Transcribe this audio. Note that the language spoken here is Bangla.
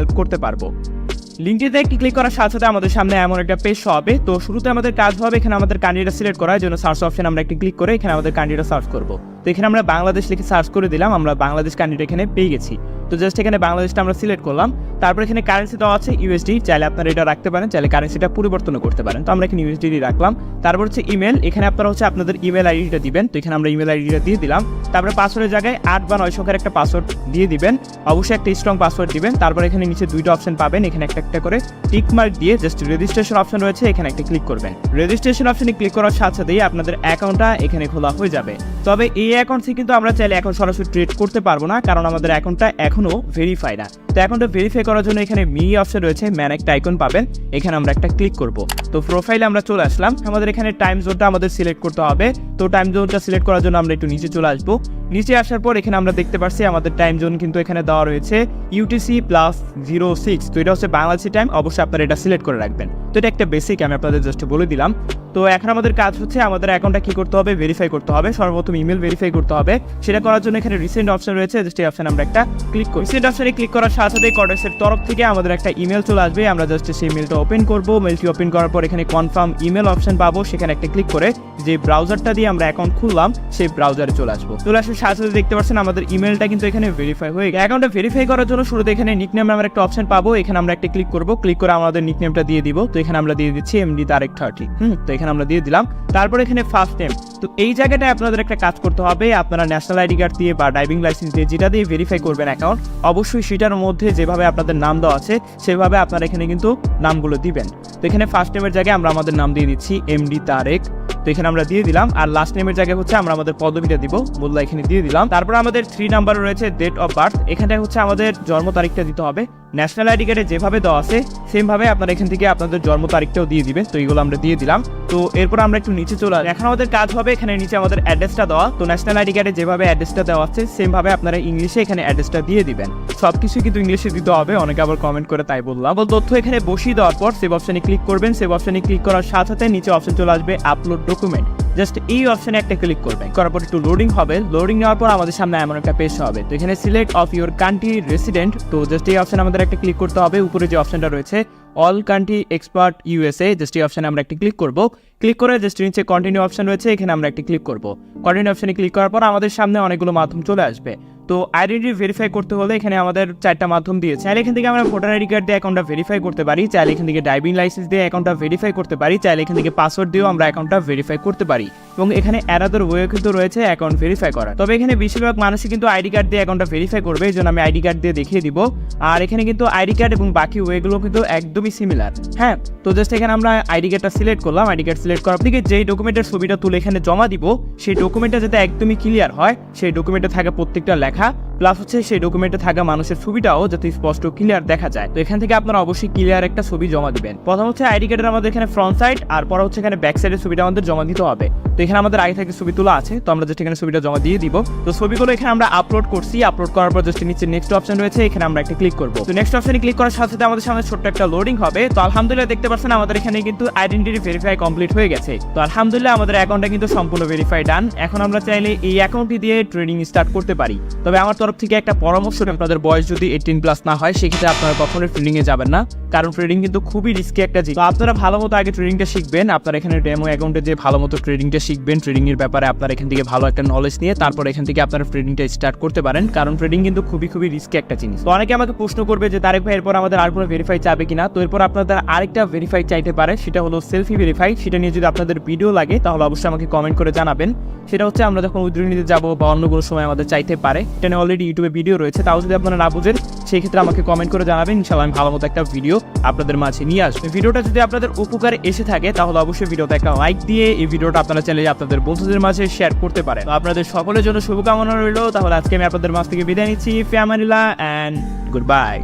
হেল্প করতে পারবো। লিঙ্কটিতে একটি ক্লিক করার সাথে সাথে আমাদের সামনে এমন একটা পেজ হবে। তো শুরুতে আমাদের কাজ হবে এখানে আমাদের কান্ট্রিটা সিলেক্ট করার জন্য সার্চ অপশন আমরা একটি ক্লিক করে এখানে আমাদের কান্ট্রিটা সার্চ করব। তো এখানে আমরা বাংলাদেশ লিখে সার্চ করে দিলাম, আমরা বাংলাদেশ কান্ট্রিটা এখানে পেয়ে গেছি। তো জাস্ট এখানে বাংলাদেশটা আমরা সিলেক্ট করলাম। তারপর এখানে কারেন্সি দেওয়া আছে ইউএসডি, চাইলে আপনারা এটা রাখতে পারেন, চাইলে কারেন্সিটা পরিবর্তন করতে পারেন। তো আমরা এখানে ইউএসডি রাখলাম। তারপর হচ্ছে ইমেল, এখানে আপনারা হচ্ছে আপনাদের ইমেল আইডিটা দিবেন। তো এখানে আমরা ইমেল আইডিটা দিয়ে দিলাম। তারপরে পাসওয়ার্ডের জায়গায় 8 বা 9 সংখ্যার একটা পাসওয়ার্ড দিয়ে দিবেন, অবশ্যই একটা স্ট্রং পাসওয়ার্ড দিবেন। তারপর এখানে নিচে দুইটা অপশন পাবেন, এখানে একটা একটা করে টিক মার্ক দিয়ে জাস্ট রেজিস্ট্রেশন অপশন রয়েছে, এখানে একটা ক্লিক করবেন। রেজিস্ট্রেশন অপশনে ক্লিক করার সাথে সাথেই আপনাদের অ্যাকাউন্টটা এখানে খোলা হয়ে যাবে। তবে এই অ্যাকাউন্ট থেকে কিন্তু আমরা চাইলে এখন সরাসরি ট্রেড করতে পারবো না, কারণ আমাদের অ্যাকাউন্টটা এখনো ভেরিফাই না। তো অ্যাকাউন্টটা ভেরিফাই করার জন্য এখানে মি অপশন রয়েছে, ম্যান একটা আইকন পাবেন, এখানে আমরা একটা ক্লিক করব। তো প্রোফাইলে আমরা চলে আসলাম, আমাদের এখানে টাইম জোনটা আমাদের সিলেক্ট করতে হবে। তো টাইম জোনটা সিলেক্ট করার জন্য আমরা একটু নিচে চলে আসবো। নিচে আসার পর এখানে আমরা দেখতে পাচ্ছি আমাদের টাইম জোন কিন্তু এখানে দেওয়া রয়েছে UTC+06। তো এটা হচ্ছে বাংলাদেশি টাইম, অবশ্যই আপনারা এটা সিলেক্ট করে রাখবেন। তো এটা একটা বেসিক আমি আপনাদের জাস্ট বলে দিলাম। তো এখন আমাদের কাজ হচ্ছে আমাদের অ্যাকাউন্টটা কি করতে হবে, ভেরিফাই করতে হবে। সর্বপ্রথম ইমেল ভেরিফাই করতে হবে। সেটা করার জন্য এখানে রিসেন্ট অপশন রয়েছে, জাস্ট এই অপশন আমরা একটা ক্লিক করি। রিসেন্ট অপশনে ক্লিক করার সাথে সাথে কর্ডেক্সের তরফ থেকে আমাদের একটা ইমেল চলে আসবে, আমরা জাস্ট সেই মেলটা ওপেন করব। মেলটি ওপেন করার পর এখানে কনফার্ম ইমেল অপশন পাবো, সেখানে একটা ক্লিক করে যে ব্রাউজারটা দিয়ে আমরা অ্যাকাউন্ট খুললাম সেই ব্রাউজারে চলে আসবো। চলে আসার সাথে সাথে দেখতে পাচ্ছেন আমাদের ইমেলটা কিন্তু এখানে ভেরিফাই হয়ে গেছে। অ্যাকাউন্টটা ভেরিফাই করার জন্য শুরুতে এখানে নিকনেম নামের একটা অপশন পাবো, এখানে আমরা একটা ক্লিক করব। ক্লিক করে আমাদের নিকনেমটা দিয়ে দিব। তো এখানে আমরা দিয়ে দিচ্ছি MD তারেক 30। তো এখানে আমরা দিয়ে দিলাম। তারপর এখানে ফার্স্ট নেম, তো এই জায়গাটায় আপনাদের একটা কাজ করতে হবে, আপনারা ন্যাশনাল আইডি কার্ড দিয়ে বা ড্রাইভিং লাইসেন্স দিয়ে যেটা দিয়ে ভেরিফাই করবেন অ্যাকাউন্ট, অবশ্যই সেটার মধ্যে যেভাবে আপনাদের নাম দেওয়া আছে সেভাবে আপনারা এখানে কিন্তু নামগুলো দিবেন। তো এখানে ফার্স্ট নেমের জায়গায় আমরা আমাদের নাম দিয়ে দিচ্ছি MD তারেক। তো এখানে আমরা দিয়ে দিলাম। আর লাস্ট নেমের জায়গায় হচ্ছে আমরা আমাদের পদবিটা দিব, মোল্লা এখানে দিয়ে দিলাম। তারপর আমাদের 3 নাম্বার রয়েছে ডেট অফ বার্থ, এখানে হচ্ছে আমাদের জন্ম তারিখটা দিতে হবে। ন্যাশনাল আইডি কার্ডে যেভাবে দেওয়া আছে সেম ভাবে আপনারা এখান থেকে আপনাদের জন্ম তারিখটাও দিয়ে দিবেন। তো এইগুলো আমরা দিয়ে দিলাম। তো এরপর আমরা একটু নিচে চলে আসি। এখন আমাদের কাজ হবে এখানে নিচে আমাদের অ্যাড্রেসটা দেওয়া। তো ন্যাশনাল আইডি কার্ডে যেভাবে অ্যাড্রেসটা দেওয়া আছে সেম ভাবে আপনারা ইংলিশে এখানে অ্যাড্রেসটা দিয়ে দিবেন। সবকিছু কিন্তু ইংলিশে দিতে হবে, অনেকে আবার কমেন্ট করে তাই বললাম। তথ্য এখানে বসিয়ে দেওয়ার পর সেভ অপশনে ক্লিক করবেন। সেভ অপশনে ক্লিক করার সাথে সাথে নিচে অপশন চলে আসবে আপলোড ডকুমেন্ট, জাস্ট এই অপশনে একটা ক্লিক করবেন। করার পর একটু লোডিং হবে, লোডিং নেওয়ার পর আমাদের সামনে এমন একটা পেজ হবে। তো এখানে select of your country resident, তো জাস্ট এই অপশন আমাদের একটা ক্লিক করতে হবে। উপরে যে অপশনটা রয়েছে all country expert USA, just এই অপশনে আমরা একটা ক্লিক করব। ক্লিক করে জাস্ট নিচে কন্টিনিউ অপশন রয়েছে, এখানে আমরা একটা ক্লিক করব। কন্টিনিউ অপশনে ক্লিক করার পর আমাদের সামনে অনেকগুলো মাধ্যম চলে আসবে। তো আইডেন্টি ভেরিফাই করতে হলে এখানে আমাদের 4টা মাধ্যম দিয়েছে। চাইলে এখান থেকে আমরা ভোটার আইডি কার্ড দিয়ে অ্যাকাউন্টটা ভেরিফাই করতে পারি, চাইলে এখান থেকে ড্রাইভিং লাইসেন্স দিয়ে অ্যাকাউন্টটা ভেরিফাই করতে পারি, চাইলে এখান থেকে পাসওয়ার্ড দিয়েও আমরা অ্যাকাউন্টটা ভেরিফাই করতে পারি। এবং এখানে অ্যানাদার ওয়ে কিন্তু রয়েছে অ্যাকাউন্ট ভেরিফাই করার। তবে এখানে বেশিরভাগ মানুষই কিন্তু আইডি কার্ড দিয়ে অ্যাকাউন্টটা ভেরিফাই করবে, এই জন্য আমি আইডি কার্ড দিয়ে দেখিয়ে দিব। আর এখানে কিন্তু আইডি কার্ড এবং বাকি ওয়েগুলো কিন্তু একদমই সিমিলার। হ্যাঁ, তো জাস্ট এখানে আমরা আইডি কার্ডটা সিলেক্ট করলাম। আইডি কার্ড সিলেক্ট করার দিকে যেই ডকুমেন্টের ছবিটা তুলে এখানে জমা দিব, সেই ডকুমেন্টটা যাতে একদমই ক্লিয়ার হয়, সেই ডকুমেন্টে থাকা প্রত্যেকটা লেখা প্লাস হচ্ছে সেই ডকুমেন্টে থাকা মানুষের ছবিটাও যাতে স্পষ্ট ক্লিয়ার দেখা যায়। তো এখান থেকে আপনারা অবশ্যই ক্লিয়ার একটা ছবি জমা দিবেন। প্রথম হচ্ছে আইডি কার্ডের আমাদের এখানে ফ্রন্ট সাইড, আর পরে হচ্ছে এখানে ব্যাক সাইডের ছবিটা আমাদের জমা দিতে হবে। তো এখানে আমাদের আগে থেকে ছবি তোলা আছে, তো আমরা জাস্ট এখানে ছবিটা জমা দিয়ে দিব। তো ছবিগুলো এখানে আমরা আপলোড করছি, আপলোড করার পর জাস্ট নিচে নেক্সট অপশন রয়েছে, এখানে আমরা একটা ক্লিক করব। তো নেক্সট অপশনে ক্লিক করার সাথে সাথে আমাদের সামনে ছোট্ট একটা লোডিং হবে। তো আলহামদুলিল্লাহ দেখতে পাচ্ছেন আমাদের এখানে কিন্তু আইডেন্টিটি ভেরিফাই কমপ্লিট হয়ে গেছে। তো আলহামদুলিল্লাহ আমাদের অ্যাকাউন্টটা কিন্তু সম্পূর্ণ ভেরিফাই ডান। এখন আমরা চাইলে এই অ্যাকাউন্টটি দিয়ে ট্রেডিং স্টার্ট করতে পারি। তবে আমার তরফ থেকে একটা পরামর্শ, আপনাদের বয়স যদি 18+ না হয় সেক্ষেত্রে আপনারা কখনোই ট্রেডিং এ যাবেন না, কারণ ট্রেডিং কিন্তু খুবই রিস্কি একটা জিনিস। তো আপনারা ভালো মতো আগে ট্রেডিংটা শিখবেন, আপনারা এখানে ডেমো অ্যাকাউন্টে যে ভালো মতো ট্রেডিংটা শিখবেন, ট্রেডিং এর ব্যাপারে আপনারা এখান থেকে ভালো একটা নলেজ নিয়ে তারপর এখান থেকে আপনারা ট্রেডিংটা স্টার্ট করতে পারেন, কারণ ট্রেডিং কিন্তু খুবই রিস্কি একটা জিনিস। তো অনেকে আমাকে প্রশ্ন করবে যে তারেক ভাই এরপর আমাদের আর কোনো ভেরিফাই চাবে কিনা। তো এরপর আপনাদের আরেকটা ভেরিফাই চাইতে পারে, সেটা হলো সেলফি ভেরিফাই। সেটা নিয়ে যদি আপনাদের ভিডিও লাগে তাহলে অবশ্যই আমাকে কমেন্ট করে জানাবেন। সেটা হচ্ছে আমরা যখন উইথড্র নিতে যাবো বা অন্য কোনো সময় আমাদের চাইতে পারে, এটা নিয়ে অলরেডি ইউটিউবে ভিডিও রয়েছে। তাও যদি আপনারা না বুঝেন সেই ক্ষেত্রে আমাকে কমেন্ট করে জানাবেন, ইনশাআল্লাহ আমি ভালো মতো একটা ভিডিও আপনাদের মাঝে নিয়ে আসবো। ভিডিওটা যদি আপনাদের উপকারে এসে থাকে তাহলে অবশ্যই ভিডিওতে একটা লাইক দিয়ে এই ভিডিওটা আপনারা চাইলে আপনাদের বন্ধুদের মাঝে শেয়ার করতে পারেন। তো আপনাদের সকলের জন্য শুভকামনা রইল। তাহলে আজকে আমি আপনাদের মাঝ থেকে বিদায় নিচ্ছি। ফি আমানিল্লাহ এন্ড গুড বাই।